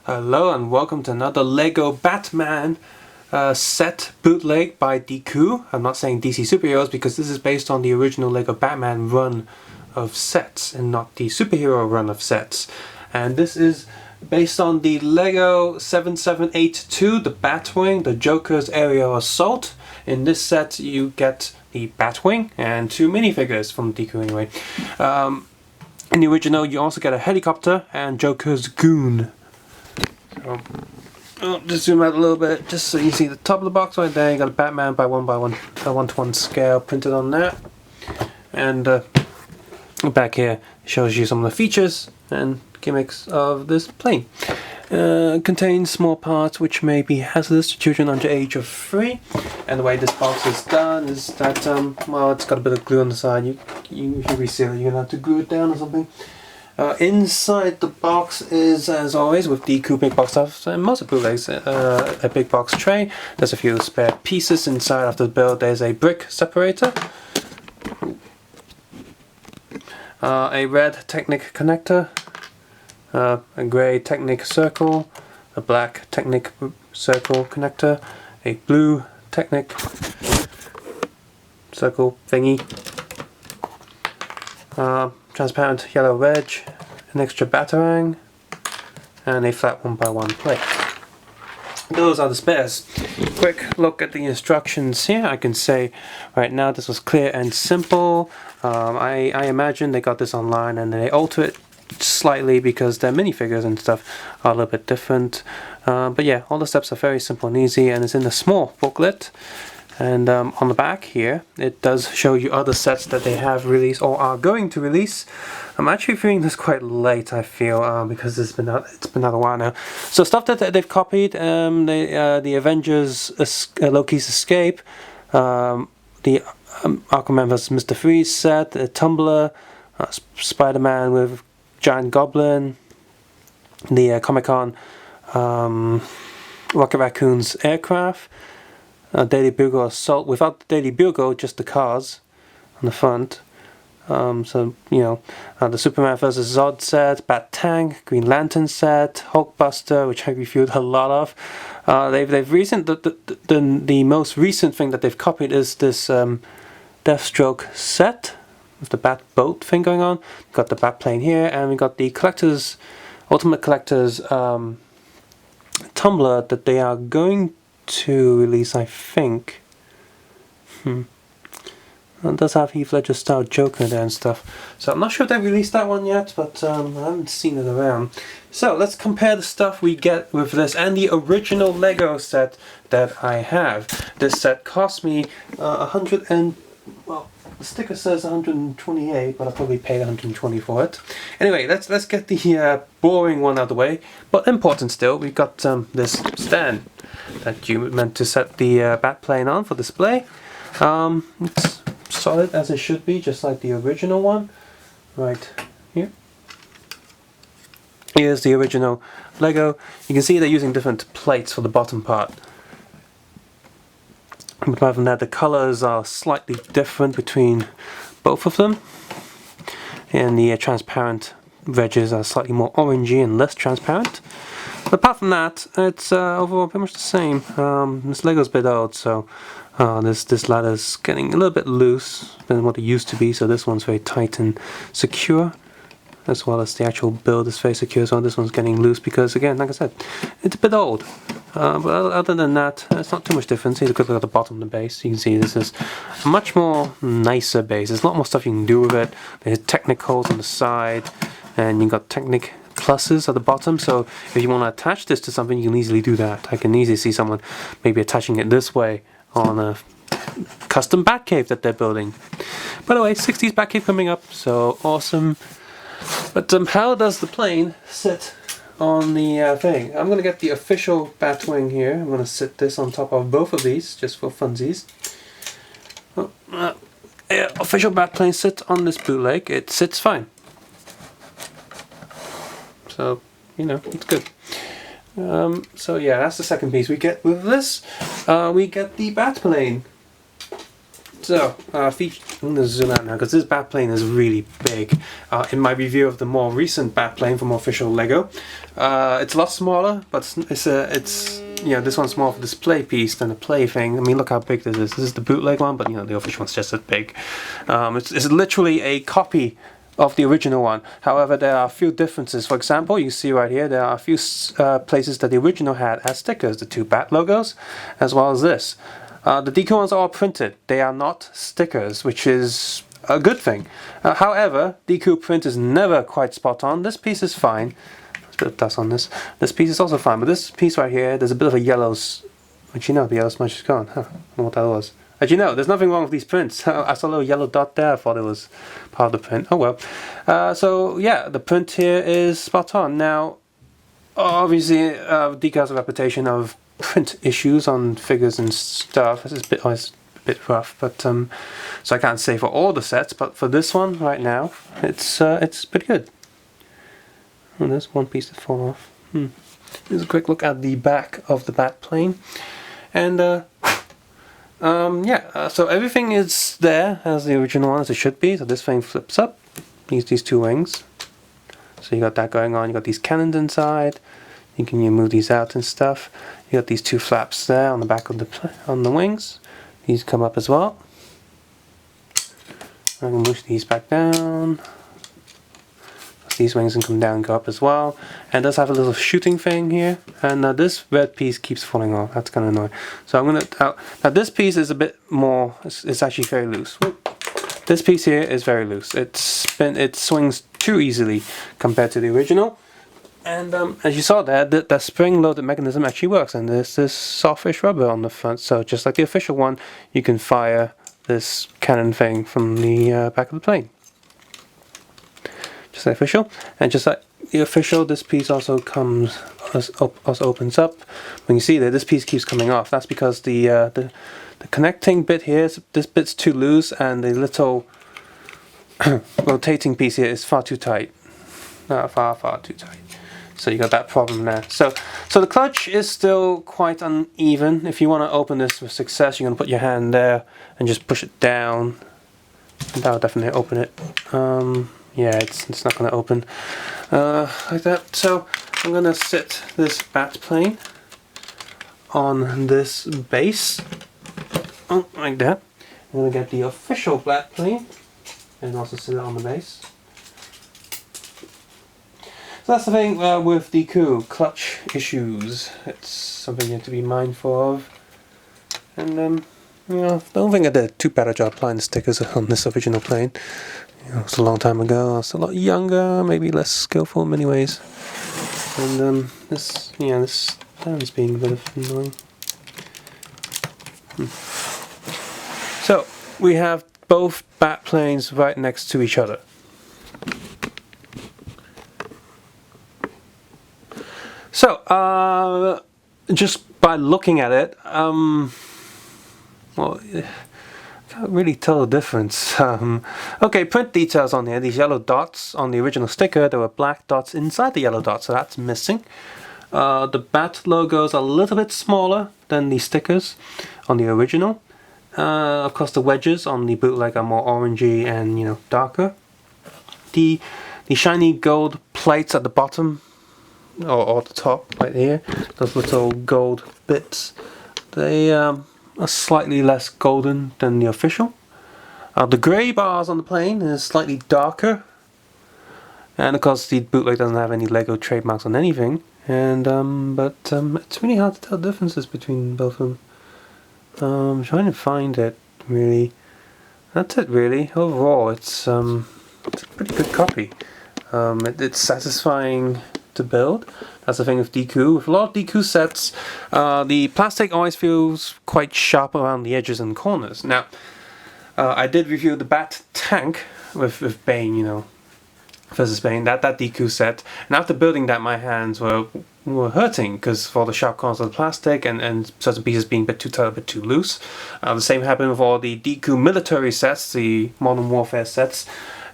Hello and welcome to another Lego Batman set bootleg by DeCool. I'm not saying DC Superheroes because this is based on the original Lego Batman run of sets and not the superhero run of sets. And this is based on the Lego 7782, the Batwing, the Joker's Aerial Assault. In this set you get the Batwing and two minifigures from DeCool anyway. In the original you also get a helicopter and Joker's goon. So, I'll just zoom out a little bit just so you see the top of the box right there. You got a Batman by 1:1 scale printed on that, and back here shows you some of the features and gimmicks of this plane. Contains small parts which may be hazardous to children under age of 3, and the way this box is done is that well, it's got a bit of glue on the side. You reseal it, you're gonna have to glue it down or something. Inside the box is, as always, with DeCool big box stuff, and most of bootlegs, a big box tray. There's a few spare pieces inside of the build. There's a brick separator, a red Technic connector, a grey Technic circle, a black Technic circle connector, a blue Technic circle thingy, transparent yellow wedge, an extra Batwing, and a flat 1:1 plate. Those are the spares. Quick look at the instructions here. I can say right now this was clear and simple. I imagine they got this online and they alter it slightly because their minifigures and stuff are a little bit different. But yeah, all the steps are very simple and easy, and it's in a small booklet. And on the back here, it does show you other sets that they have released or are going to release. I'm actually feeling this quite late, I feel, because it's been out a while now. So stuff that they've copied, the Avengers, Loki's Escape, the Aquaman vs. Mr. Freeze set, the Tumbler, Spider-Man with Giant Goblin, the Comic-Con Rocket Raccoon's aircraft, Daily Bugle Assault without the Daily Bugle, just the cars on the front. So you know, the Superman vs. Zod set, Bat Tank, Green Lantern set, Hulkbuster, which I reviewed a lot of. The most recent thing that they've copied is this Deathstroke set with the Bat boat thing going on. We've got the Bat plane here, and we got the Ultimate Collector's tumbler that they are going to release, I think. It does have Heath Ledger style Joker there and stuff. So I'm not sure if they've released that one yet, but I haven't seen it around. So let's compare the stuff we get with this and the original Lego set that I have. This set cost me well, the sticker says 128, but I probably paid 120 for it. Anyway, let's get the boring one out of the way, but important still. We've got this stand that you meant to set the bat plane on for display. It's solid as it should be, just like the original one. Right here. Here's the original Lego. You can see they're using different plates for the bottom part. But apart from that, the colors are slightly different between both of them, and the transparent wedges are slightly more orangey and less transparent. But apart from that, it's overall pretty much the same. This Lego's a bit old, so this ladder's getting a little bit loose than what it used to be, so this one's very tight and secure, as well as the actual build is very secure, so this one's getting loose because, again, like I said, it's a bit old. But other than that, it's not too much difference. Here's a quick look at the bottom of the base. You can see this is a much more nicer base. There's a lot more stuff you can do with it. There's Technic holes on the side, and you've got Technic pluses at the bottom, so if you want to attach this to something, you can easily do that. I can easily see someone maybe attaching it this way on a custom Batcave that they're building. By the way, 60s Batcave coming up, so awesome. But how does the plane sit on the thing? I'm going to get the official Batwing here. I'm going to sit this on top of both of these, just for funsies. Official Batplane sit on this bootleg. It sits fine. So, you know, it's good. So yeah, that's the second piece we get with this. We get the Batplane. It's So, I'm going to zoom out now because this Batplane is really big. In my review of the more recent Batplane from official Lego, it's a lot smaller, but it's you know, this one's more of a display piece than a play thing. I mean, look how big this is. This is the bootleg one, but you know, the official one's just as big. It's literally a copy of the original one. However, there are a few differences. For example, you see right here, there are a few places that the original had as stickers, the two bat logos, as well as this. The DeCool ones are all printed. They are not stickers, which is a good thing. However, DeCool print is never quite spot on. This piece is fine. There's a bit of dust on this. This piece is also fine, but this piece right here, there's a bit of a yellow. Actually, no, the yellow smudge is gone. Huh, I don't know what that was. As you know, there's nothing wrong with these prints. I saw a little yellow dot there. I thought it was part of the print. Oh well. So yeah, the print here is spot on. Now, obviously, DeCool has a reputation of print issues on figures and stuff. This is always a bit rough, but so I can't say for all the sets, but for this one right now, it's pretty good. Oh, there's one piece that fall off. Here's a quick look at the back of the Batplane, and yeah. So everything is there as the original one, as it should be. So this thing flips up. These two wings. So you got that going on. You got these cannons inside. You can move these out and stuff. You got these two flaps there on the back of the wings. These come up as well. I can push these back down. These wings can come down and go up as well. And it does have a little shooting thing here. And this red piece keeps falling off. That's kind of annoying. So I'm gonna now this piece is a bit more. It's actually very loose. This piece here is very loose. It swings too easily compared to the original. And as you saw there, the spring-loaded mechanism actually works, and there's this softish rubber on the front, so just like the official one, you can fire this cannon thing from the back of the plane. Just like official, and just like the official, this piece also opens up. When you see that this piece keeps coming off, that's because the connecting bit here, this bit's too loose, and the little rotating piece here is far too tight. Far too tight. So you got that problem there. So the clutch is still quite uneven. If you want to open this with success, you're going to put your hand there and just push it down. And that'll definitely open it. Yeah, it's not going to open like that. So I'm going to sit this Batplane on this base. Oh, like that. I'm going to get the official Batplane and also sit it on the base. So that's the thing with DeCool, clutch issues. It's something you have to be mindful of. And you know, I don't think I did too bad a job applying the stickers on this original plane. You know, it was a long time ago. I was a lot younger, maybe less skillful in many ways. And this sounds being a bit of annoying. So we have both Batplanes right next to each other. So, just by looking at it, well, I can't really tell the difference. Okay, print details on here. These yellow dots on the original sticker, there were black dots inside the yellow dots, so that's missing. The bat logos are a little bit smaller than the stickers on the original. Of course, the wedges on the bootleg are more orangey and, you know, darker. The shiny gold plates at the bottom, or the top right here, those little gold bits, they are slightly less golden than the official. The grey bars on the plane is slightly darker, and of course the bootleg doesn't have any Lego trademarks on anything, and but it's really hard to tell differences between both of them. I'm trying to find it, really. That's it, really. Overall, it's a pretty good copy. It's satisfying to build. That's the thing with DeCool. With a lot of DeCool sets, the plastic always feels quite sharp around the edges and corners. Now, I did review the Bat Tank with Bane, you know, versus Bane, that DeCool set, and after building that, my hands were hurting because of all the sharp corners of the plastic and certain pieces being a bit too tight, a bit too loose. The same happened with all the DeCool military sets, the Modern Warfare sets.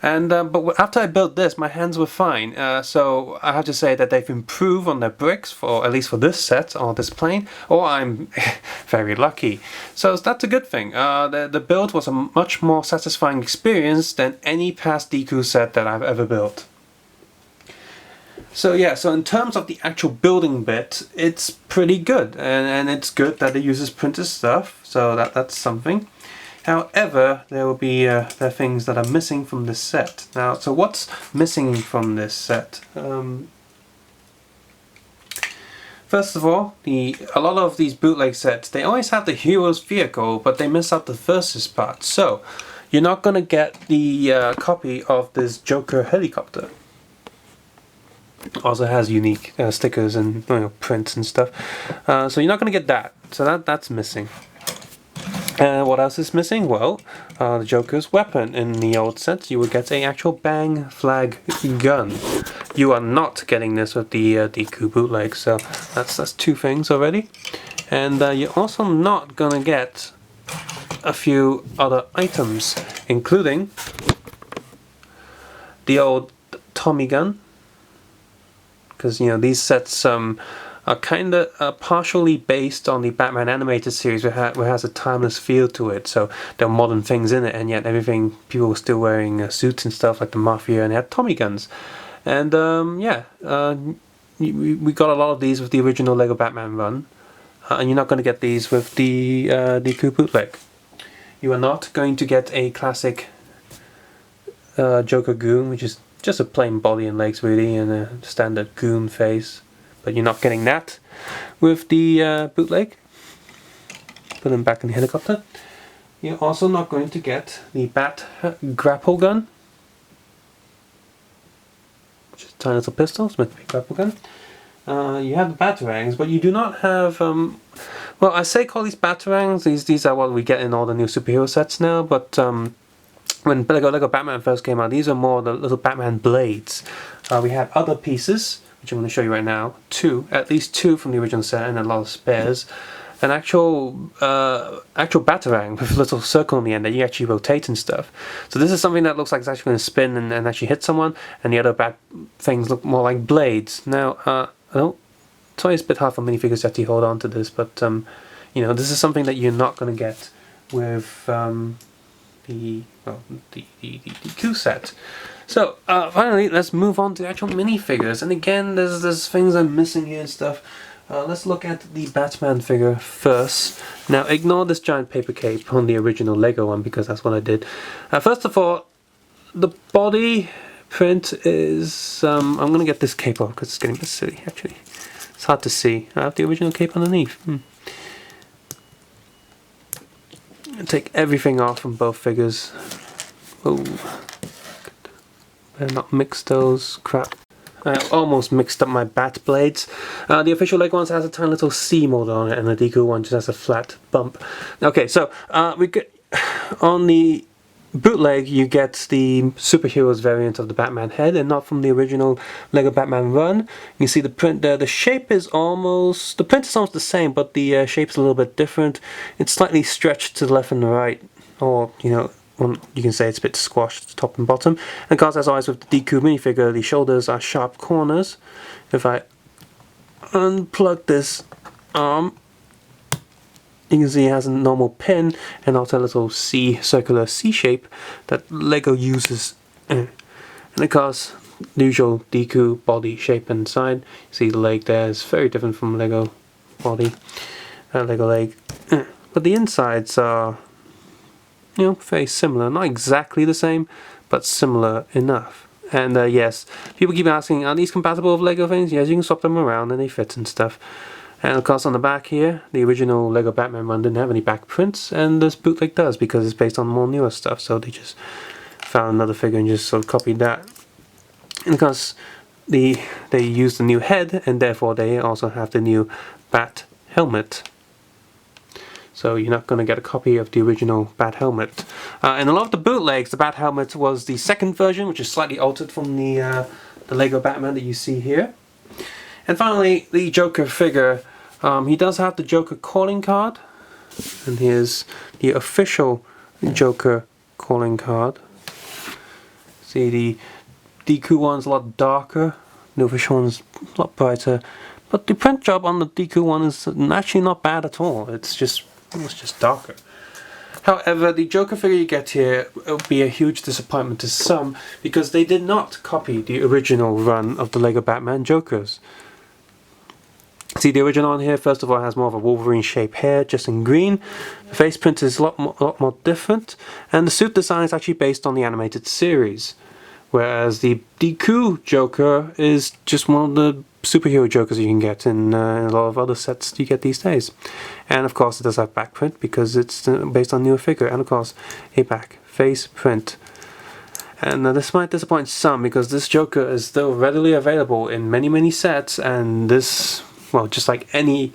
And but after I built this, my hands were fine. So I have to say that they've improved on their bricks, for at least for this set or this plane, or I'm very lucky. So that's a good thing. The build was a much more satisfying experience than any past DeCool set that I've ever built. So yeah, so in terms of the actual building bit, it's pretty good, and it's good that it uses printed stuff, so that's something. However, there will be there are things that are missing from this set. Now, so what's missing from this set? First of all, a lot of these bootleg sets, they always have the hero's vehicle, but they miss out the versus part. So you're not gonna get the copy of this Joker helicopter. Also has unique stickers and prints and stuff, so you're not going to get that. So that's missing. What else is missing? Well, the Joker's weapon. In the old set, you would get an actual bang flag gun. You are not getting this with the DeCool bootleg, so that's two things already. And you're also not going to get a few other items, including the old Tommy gun. Because these sets are kind of partially based on the Batman animated series, where it has a timeless feel to it. So there are modern things in it, and yet people were still wearing suits and stuff like the Mafia, and they had Tommy guns. And we got a lot of these with the original Lego Batman run, and you're not going to get these with the DeCool bootleg. You are not going to get a classic Joker goon, which is just a plain body and legs really, and a standard goon face, but you're not getting that with the bootleg. Put them back in the helicopter. You're also not going to get the Bat grapple gun, which is a tiny little pistol, Smith grapple gun. You have the Batarangs, but you do not have well, I say call these Batarangs. These are what we get in all the new superhero sets now, but when Lego Batman first came out, these are more the little Batman blades. We have other pieces, which I'm going to show you right now. At least two from the original set, and a lot of spares. An actual Batarang with a little circle in the end that you actually rotate and stuff. So this is something that looks like it's actually going to spin and actually hit someone, and the other Bat things look more like blades. Now, it's always a bit hard for minifigures to actually hold on to this, but this is something that you're not going to get with the DeCool set. So finally, let's move on to the actual minifigures. And again, there's things I'm missing here and stuff. Let's look at the Batman figure first. Now, ignore this giant paper cape on the original Lego one, because that's what I did. First of all, the body print is I'm gonna get this cape off because it's getting a bit silly. Actually, it's hard to see. I have the original cape underneath. Take everything off from both figures. Oh, better not mix those. Crap. I almost mixed up my bat blades. The official Lego one has a tiny little C molded on it, and the DeCool one just has a flat bump. Okay, so we get on the bootleg, you get the superheroes variant of the Batman head, and not from the original Lego Batman run. You can see the print there. The shape is almost, the print is almost the same, but the shape's a little bit different. It's slightly stretched to the left and the right, or you can say it's a bit squashed top and bottom. And of course, as always with the DeCool minifigure, the shoulders are sharp corners. If I unplug this arm, you can see it has a normal pin and also a little circular C shape that Lego uses. And of course, the usual DeCool body shape inside. You see the leg there is very different from Lego body, Lego leg. But the insides are, very similar. Not exactly the same, but similar enough. And yes, people keep asking, are these compatible with Lego things? Yes, you can swap them around and they fit and stuff. And of course on the back here, the original Lego Batman run didn't have any back prints, and this bootleg does because it's based on more newer stuff, so they just found another figure and just sort of copied that. And of course they used the new head, and therefore they also have the new Bat helmet. So you're not going to get a copy of the original Bat helmet. In a lot of the bootlegs, the Bat helmet was the second version, which is slightly altered from the Lego Batman that you see here. And finally, the Joker figure. He does have the Joker calling card, and here's the official Joker calling card. See, the DeCool one's a lot darker, the official one's a lot brighter, but the print job on the DeCool one is actually not bad at all. It's just darker. However, the Joker figure you get here will be a huge disappointment to some because they did not copy the original run of the LEGO Batman Jokers. See, the original one here, first of all, has more of a Wolverine shaped hair, just in green. The face print is a lot more different, and the suit design is actually based on the animated series. Whereas the DeCool Joker is just one of the superhero Jokers you can get in a lot of other sets you get these days. And of course it does have back print because it's based on newer figure, and of course a back face print. And this might disappoint some because this Joker is still readily available in many sets, and this, well, just like any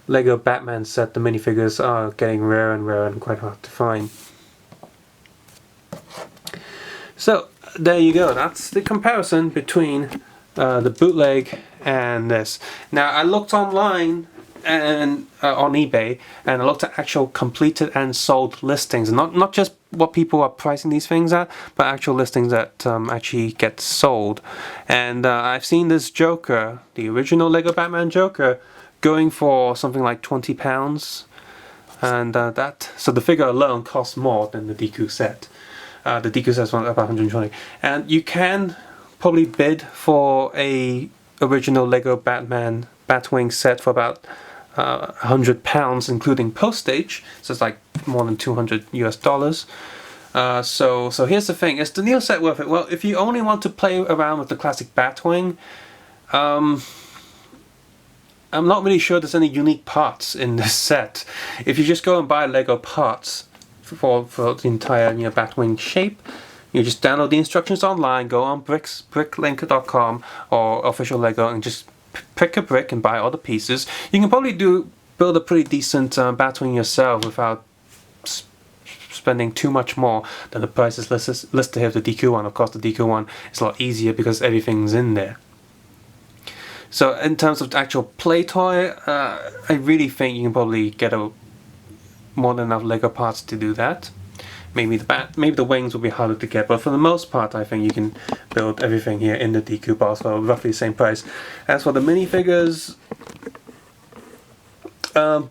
LEGO Batman set, the minifigures are getting rarer and rarer and quite hard to find. So there you go, that's the comparison between the bootleg and this. Now I looked online and on eBay, and I looked at actual completed and sold listings, not just what people are pricing these things at, but actual listings that actually get sold. And I've seen this Joker, the original LEGO Batman Joker, going for something like £20, and so the figure alone costs more than the DeCool set. The DeCool set's about 120, and you can probably bid for a original LEGO Batman Batwing set for about £100, including postage, so it's like more than $200 US. So here's the thing: is the new set worth it? Well, if you only want to play around with the classic Batwing, I'm not really sure there's any unique parts in this set. If you just go and buy LEGO parts for the entire Batwing shape, you just download the instructions online, go on bricklink.com or official LEGO and just pick a brick and buy all the pieces. You can probably build a pretty decent Batwing yourself without spending too much more than the prices listed here of the DeCool one. Of course, the DeCool one is a lot easier because everything's in there. So in terms of the actual play toy, I really think you can probably get more than enough LEGO parts to do that. Maybe the wings will be harder to get, but for the most part I think you can build everything here in the DeCool box for roughly the same price. As for the minifigures, the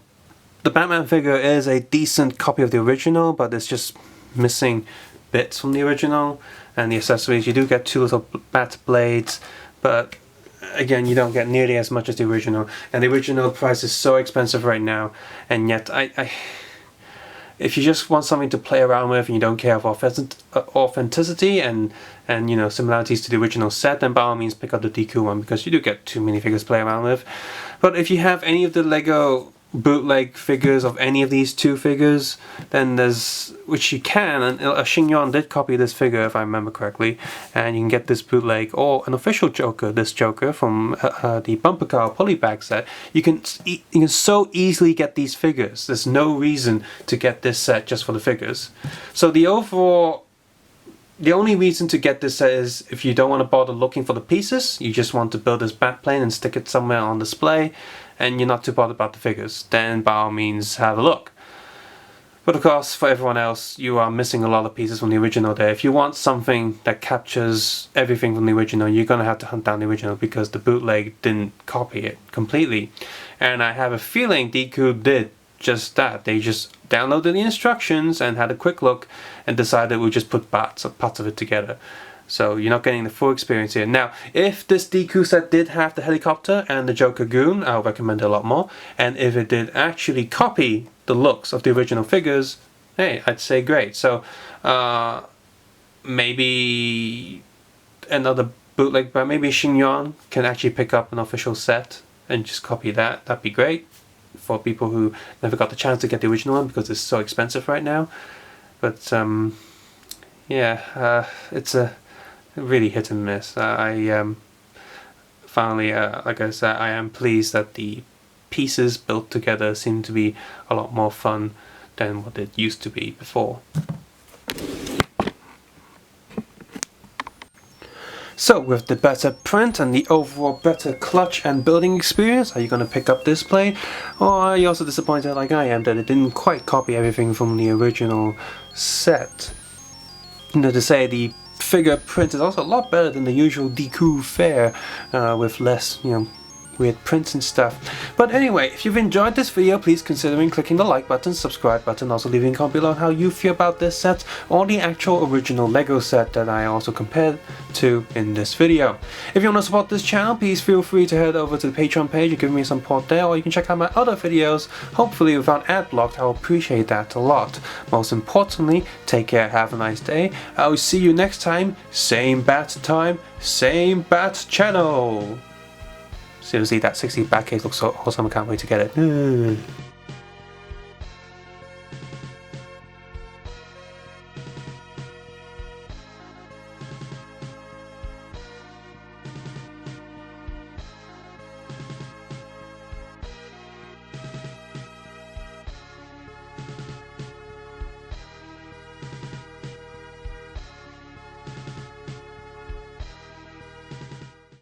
Batman figure is a decent copy of the original, but it's just missing bits from the original, and the accessories, you do get two little bat blades, but again, you don't get nearly as much as the original, and the original price is so expensive right now, and yet if you just want something to play around with and you don't care for authenticity and similarities to the original set, then by all means pick up the DeCool one, because you do get two minifigures to play around with. But if you have any of the LEGO bootleg figures of any of these two figures, then which you can, and Xingyan did copy this figure if I remember correctly, and you can get this bootleg or an official Joker, this Joker from the bumper car polybag set. You can so easily get these figures. There's no reason to get this set just for the figures. So the only reason to get this set is if you don't want to bother looking for the pieces, you just want to build this Batplane and stick it somewhere on display, and you're not too bothered about the figures, then by all means have a look. But of course, for everyone else, you are missing a lot of pieces from the original there. If you want something that captures everything from the original, you're going to have to hunt down the original, because the bootleg didn't copy it completely. And I have a feeling DeCool did just that. They just downloaded the instructions and had a quick look and decided we'll just put parts of it together. So you're not getting the full experience here. Now, if this DeCool set did have the helicopter and the Joker goon, I'll recommend it a lot more. And if it did actually copy the looks of the original figures, hey, I'd say great. So maybe another bootleg, but maybe Xingyan can actually pick up an official set and just copy that. That'd be great for people who never got the chance to get the original one because it's so expensive right now. But yeah, it's a really hit and miss. Finally, like I said, I am pleased that the pieces built together seem to be a lot more fun than what it used to be before. So with the better print and the overall better clutch and building experience, are you going to pick up this plane? Or are you also disappointed like I am that it didn't quite copy everything from the original set? To say the figure print is also a lot better than the usual DeCool fare with less, weird prints and stuff. But anyway, if you've enjoyed this video, please consider clicking the like button, subscribe button, also leaving a comment below on how you feel about this set or the actual original Lego set that I also compared to in this video. If you want to support this channel, please feel free to head over to the Patreon page and give me some support there, or you can check out my other videos, hopefully without ad blocked. I'll appreciate that a lot. Most importantly, take care, have a nice day. I'll see you next time, same bat time, same bat channel. Seriously, that 60 bat case looks so awesome, I can't wait to get it.